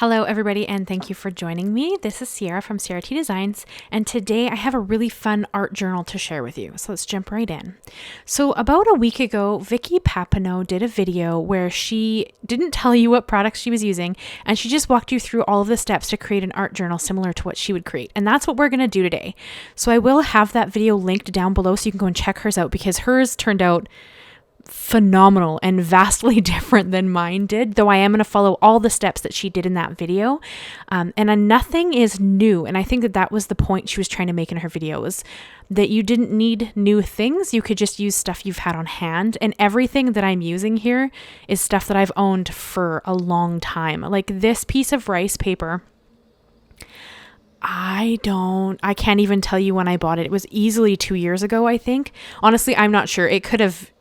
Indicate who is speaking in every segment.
Speaker 1: Hello everybody and thank you for joining me. This is Ciara from Ciara T Designs, and today I have a really fun art journal to share with you. So let's jump right in. So about a week ago, Vicky Papineau did a video where she didn't tell you what products she was using, and she just walked you through all of the steps to create an art journal similar to what she would create. And that's what we're going to do today. So I will have that video linked down below so you can go and check hers out, because hers turned out phenomenal and vastly different than mine did, though I am going to follow all the steps that she did in that video. And nothing is new. And I think that that was the point she was trying to make in her video, was that you didn't need new things. You could just use stuff you've had on hand. And everything that I'm using here is stuff that I've owned for a long time. Like this piece of rice paper, I can't even tell you when I bought it. It was easily 2 years ago, I think. Honestly, I'm not sure. It could have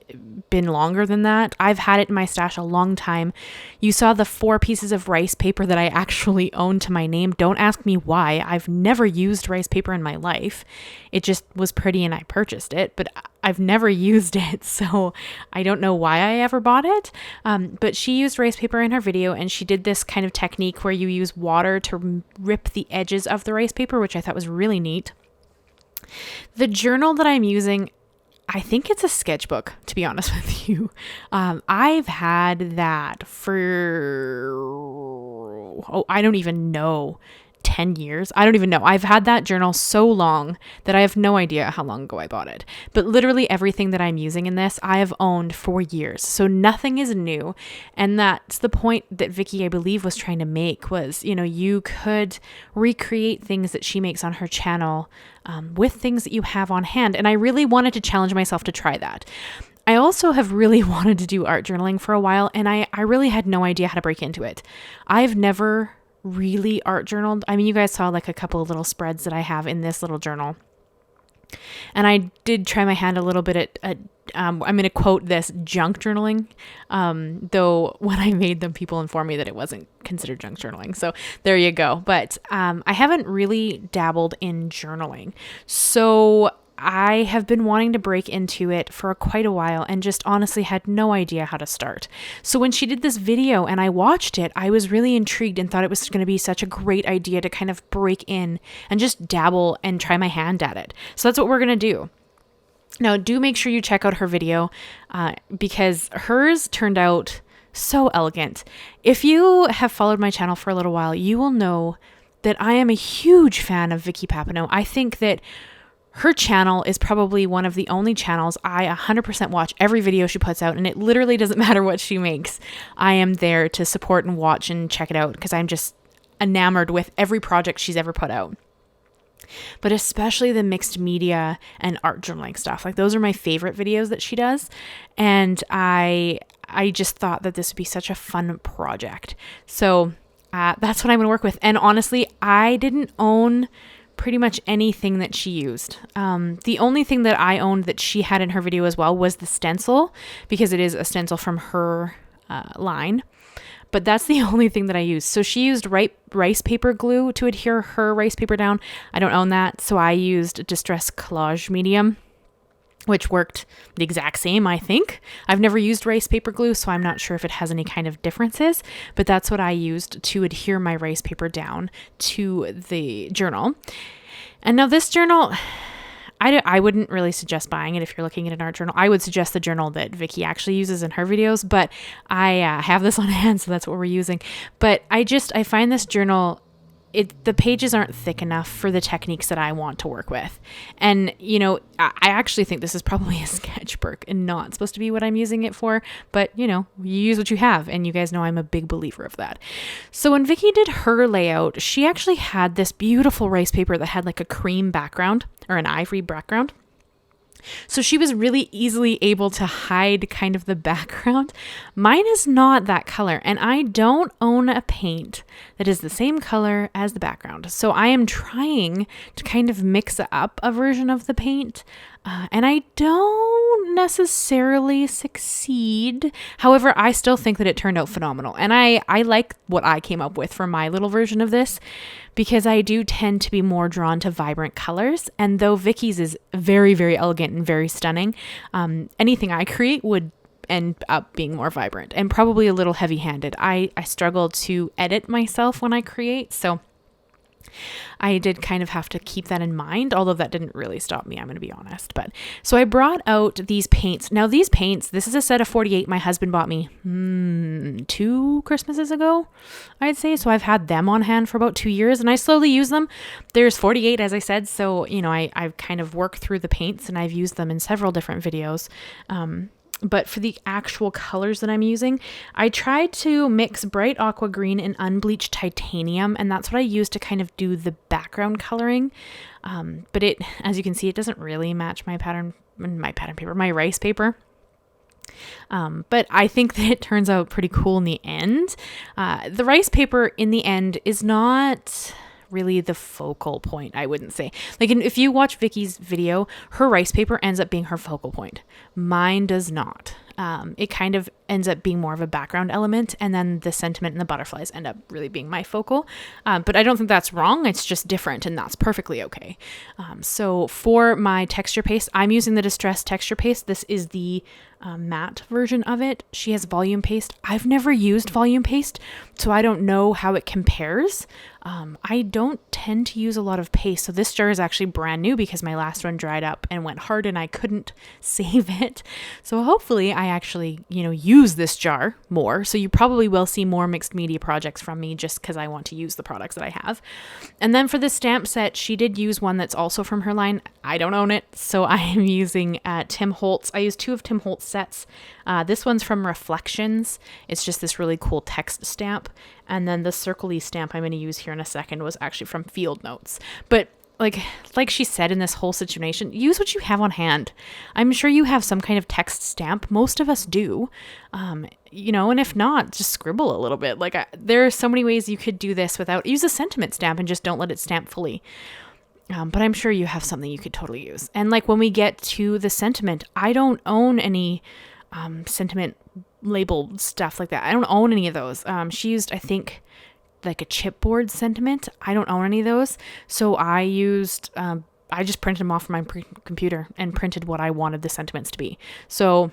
Speaker 1: been longer than that. I've had it in my stash a long time. You saw the 4 pieces of rice paper that I actually own to my name. Don't ask me why. I've never used rice paper in my life. It just was pretty and I purchased it, but I've never used it, so I don't know why I ever bought it. But she used rice paper in her video, and she did this kind of technique where you use water to rip the edges of the rice paper, which I thought was really neat. The journal that I'm using, I think it's a sketchbook, to be honest with you. I've had that for, I don't even know, 10 years. I don't even know. I've had that journal so long that I have no idea how long ago I bought it. But literally everything that I'm using in this, I have owned for years. So nothing is new. And that's the point that Vicky, I believe, was trying to make, was, you could recreate things that she makes on her channel with things that you have on hand. And I really wanted to challenge myself to try that. I also have really wanted to do art journaling for a while, and I really had no idea how to break into it. I've never really art journaled. I mean, you guys saw like a couple of little spreads that I have in this little journal. And I did try my hand a little bit at I'm going to quote this, junk journaling. Though when I made them, people informed me that it wasn't considered junk journaling. So there you go. But I haven't really dabbled in journaling. So I have been wanting to break into it for quite a while and just honestly had no idea how to start. So when she did this video and I watched it, I was really intrigued and thought it was going to be such a great idea to kind of break in and just dabble and try my hand at it. So that's what we're going to do. Now, do make sure you check out her video because hers turned out so elegant. If you have followed my channel for a little while, you will know that I am a huge fan of Vicky Papineau. I think that her channel is probably one of the only channels I 100% watch every video she puts out, and it literally doesn't matter what she makes. I am there to support and watch and check it out because I'm just enamored with every project she's ever put out. But especially the mixed media and art journaling stuff. Like those are my favorite videos that she does. And I just thought that this would be such a fun project. So that's what I'm going to work with. And honestly, I didn't own pretty much anything that she used. The only thing that I owned that she had in her video as well was the stencil, because it is a stencil from her line. But that's the only thing that I used. So she used rice paper glue to adhere her rice paper down. I don't own that. So I used Distress Collage Medium, which worked the exact same, I think. I've never used rice paper glue, so I'm not sure if it has any kind of differences, but that's what I used to adhere my rice paper down to the journal. And now this journal, I wouldn't really suggest buying it if you're looking at an art journal. I would suggest the journal that Vicky actually uses in her videos, but I have this on hand, so that's what we're using. But I find this journal, the pages aren't thick enough for the techniques that I want to work with. And, I actually think this is probably a sketchbook and not supposed to be what I'm using it for. But, you use what you have. And you guys know I'm a big believer of that. So when Vicky did her layout, she actually had this beautiful rice paper that had like a cream background or an ivory background. So she was really easily able to hide kind of the background. Mine is not that color, and I don't own a paint that is the same color as the background. So I am trying to kind of mix up a version of the paint, and I don't necessarily succeed. However, I still think that it turned out phenomenal, and I like what I came up with for my little version of this, because I do tend to be more drawn to vibrant colors. And though Vicky's is very, very elegant and very stunning, anything I create would end up being more vibrant and probably a little heavy-handed. I struggle to edit myself when I create, so I did kind of have to keep that in mind, although that didn't really stop me, I'm going to be honest. But so I brought out these paints. Now these paints, this is a set of 48 my husband bought me 2 Christmases ago, I'd say. So I've had them on hand for about 2 years and I slowly use them. There's 48, as I said. So, you know, I've kind of worked through the paints and I've used them in several different videos. But for the actual colors that I'm using, I tried to mix bright aqua green and unbleached titanium, and that's what I use to kind of do the background coloring. But it, as you can see, it doesn't really match my rice paper. But I think that it turns out pretty cool in the end. The rice paper in the end is not really the focal point, I wouldn't say. Like if you watch Vicky's video, her rice paper ends up being her focal point. Mine does not. It kind of ends up being more of a background element, and then the sentiment and the butterflies end up really being my focal. But I don't think that's wrong. It's just different, and that's perfectly okay. So for my texture paste, I'm using the Distress texture paste. This is the matte version of it. She has volume paste. I've never used volume paste, so I don't know how it compares. I don't tend to use a lot of paste. So this jar is actually brand new because my last one dried up and went hard and I couldn't save it. So hopefully I actually, use this jar more. So you probably will see more mixed media projects from me just because I want to use the products that I have. And then for the stamp set, she did use one that's also from her line. I don't own it. So I am using Tim Holtz. I use 2 of Tim Holtz sets. This one's from Reflections. It's just this really cool text stamp. And then the circle-y stamp I'm going to use here in a second was actually from Field Notes. But like she said in this whole situation, use what you have on hand. I'm sure you have some kind of text stamp. Most of us do. And if not, just scribble a little bit. There are so many ways you could do this without, use a sentiment stamp and just don't let it stamp fully. But I'm sure you have something you could totally use. And when we get to the sentiment, I don't own any sentiment labeled stuff like that. I don't own any of those. She used, I think, a chipboard sentiment. I don't own any of those. So I used, I just printed them off from my computer and printed what I wanted the sentiments to be. So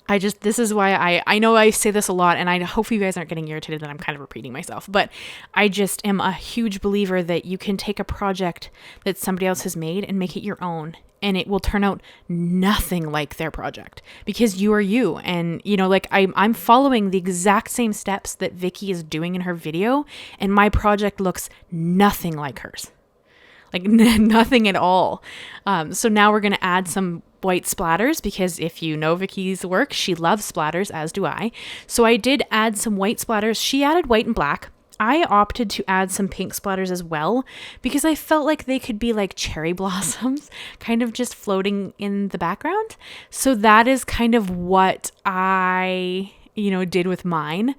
Speaker 1: this is why I know I say this a lot, and I hope you guys aren't getting irritated that I'm kind of repeating myself, but I just am a huge believer that you can take a project that somebody else has made and make it your own, and it will turn out nothing like their project because you are you. And, I'm following the exact same steps that Vicky is doing in her video, and my project looks nothing like hers. Nothing at all. So now we're going to add some white splatters because if you know Vicky's work, she loves splatters, as do I. So I did add some white splatters. She added white and black. I opted to add some pink splatters as well because I felt like they could be like cherry blossoms kind of just floating in the background. So that is kind of what I did with mine.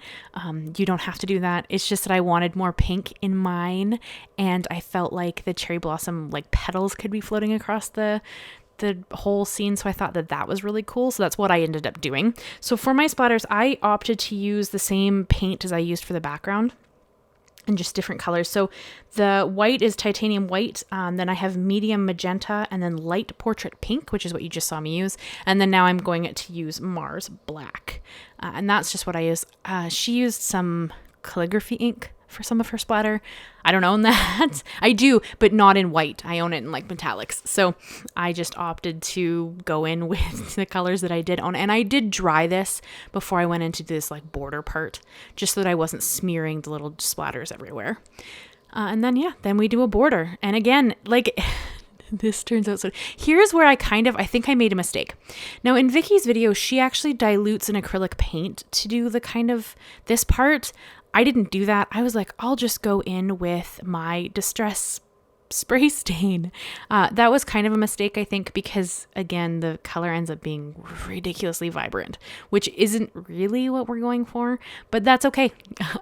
Speaker 1: You don't have to do that. It's just that I wanted more pink in mine, and I felt like the cherry blossom petals could be floating across the whole scene, so I thought that was really cool. So that's what I ended up doing. So for my splatters, I opted to use the same paint as I used for the background and just different colors. So the white is titanium white, then I have medium magenta, and then light portrait pink, which is what you just saw me use. And then now I'm going to use Mars black. And that's just what I use. She used some calligraphy ink for some of her splatter. I don't own that. I do, but not in white. I own it in metallics. So I just opted to go in with the colors that I did own. And I did dry this before I went into this border part, just so that I wasn't smearing the little splatters everywhere. And then we do a border. And again, this turns out so. Here's where I think I made a mistake. Now in Vicky's video, she actually dilutes an acrylic paint to do the kind of this part. I didn't do that. I was like, I'll just go in with my Distress spray stain. That was kind of a mistake, I think, because again, the color ends up being ridiculously vibrant, which isn't really what we're going for, but that's okay.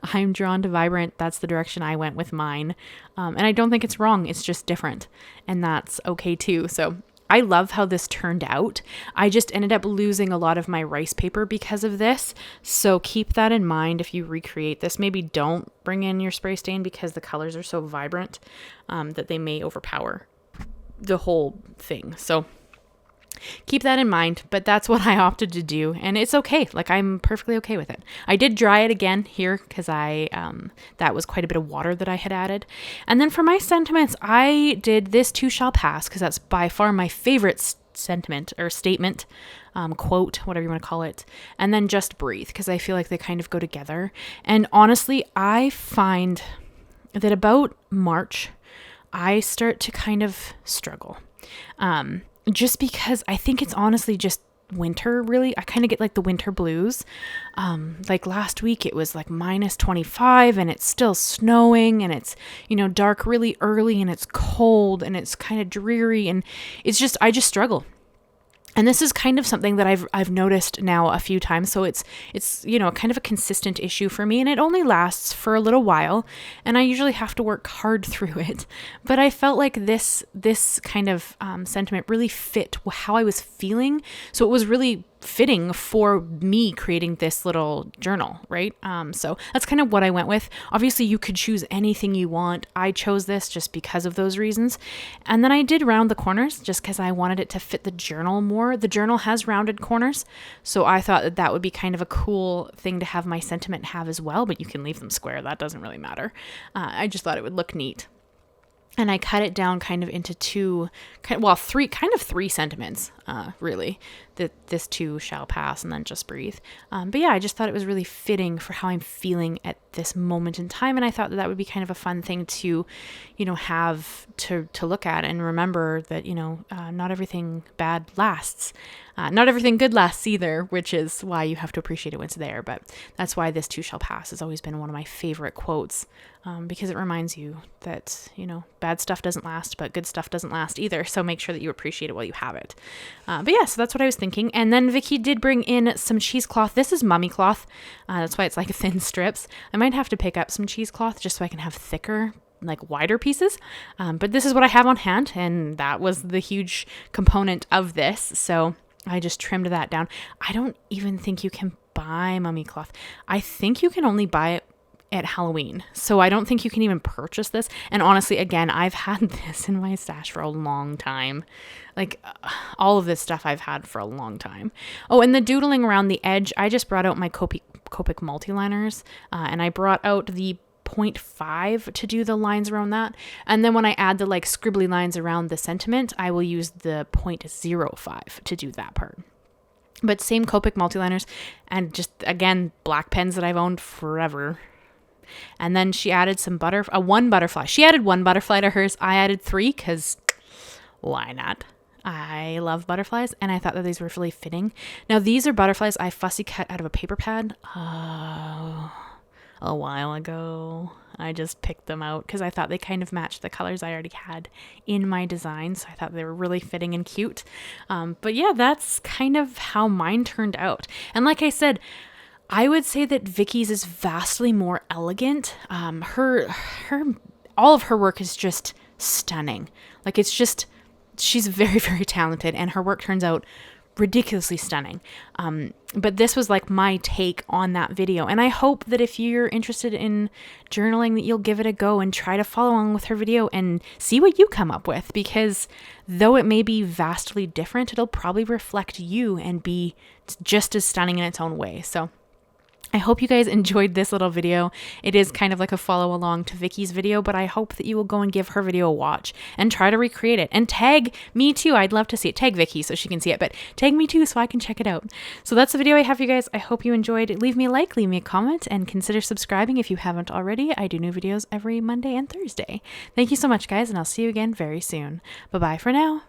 Speaker 1: I'm drawn to vibrant. That's the direction I went with mine. And I don't think it's wrong. It's just different, and that's okay too. So I love how this turned out. I just ended up losing a lot of my rice paper because of this. So keep that in mind if you recreate this. Maybe don't bring in your spray stain because the colors are so vibrant that they may overpower the whole thing. So keep that in mind, but that's what I opted to do, and it's okay. Like, I'm perfectly okay with it. I did dry it again here because that was quite a bit of water that I had added. And then for my sentiments, I did this too shall pass because that's by far my favorite sentiment or statement, quote, whatever you want to call it. And then just breathe because I feel like they kind of go together. And honestly, I find that about March, I start to kind of struggle. Just because I think it's honestly just winter, really. I kind of get like the winter blues. Like last week it was like -25 and it's still snowing and it's, dark really early and it's cold and it's kind of dreary and I just struggle. And this is kind of something that I've noticed now a few times. So it's kind of a consistent issue for me, and it only lasts for a little while, and I usually have to work hard through it. But I felt like this kind of sentiment really fit how I was feeling. So it was really fitting for me creating this little journal, right? So that's kind of what I went with. Obviously, you could choose anything you want. I chose this just because of those reasons. And then I did round the corners just because I wanted it to fit the journal more. The journal has rounded corners, so I thought that would be kind of a cool thing to have my sentiment have as well, but you can leave them square. That doesn't really matter. I just thought it would look neat. And I cut it down kind of into three sentiments, really. That this too shall pass and then just breathe. But yeah, I just thought it was really fitting for how I'm feeling at this moment in time. And I thought that would be kind of a fun thing to, have to look at and remember that, not everything bad lasts. Not everything good lasts either, which is why you have to appreciate it when it's there. But that's why this too shall pass has always been one of my favorite quotes, because it reminds you that, bad stuff doesn't last, but good stuff doesn't last either. So make sure that you appreciate it while you have it. But yeah, so that's what I was thinking. And then Vicky did bring in some cheesecloth. This is mummy cloth. That's why it's like thin strips. I might have to pick up some cheesecloth just so I can have thicker, like wider pieces. But this is what I have on hand, and that was the huge component of this. So I just trimmed that down. I don't even think you can buy mummy cloth. I think you can only buy it at Halloween. So I don't think you can even purchase this. And honestly, again, I've had this in my stash for a long time. Like all of this stuff I've had for a long time. Oh, and the doodling around the edge, I just brought out my Copic Multiliners, and I brought out the 0.5 to do the lines around that. And then when I add the like scribbly lines around the sentiment, I will use the 0.05 to do that part. But same Copic Multiliners, and just again, black pens that I've owned forever. And then she added one butterfly. She added one butterfly to hers. I added 3 because why not? I love butterflies, and I thought that these were really fitting. Now, these are butterflies I fussy cut out of a paper pad a while ago. I just picked them out because I thought they kind of matched the colors I already had in my design. So I thought they were really fitting and cute. But yeah, that's kind of how mine turned out. And like I said, I would say that Vicky's is vastly more elegant. All of her work is just stunning. Like she's very, very talented, and her work turns out ridiculously stunning. But this was like my take on that video. And I hope that if you're interested in journaling, that you'll give it a go and try to follow along with her video and see what you come up with, because though it may be vastly different, it'll probably reflect you and be just as stunning in its own way. So I hope you guys enjoyed this little video. It is kind of like a follow along to Vicky's video, but I hope that you will go and give her video a watch and try to recreate it, and tag me too. I'd love to see it. Tag Vicky so she can see it, but tag me too so I can check it out. So that's the video I have for you guys. I hope you enjoyed. Leave me a like, leave me a comment, and consider subscribing if you haven't already. I do new videos every Monday and Thursday. Thank you so much, guys, and I'll see you again very soon. Bye-bye for now.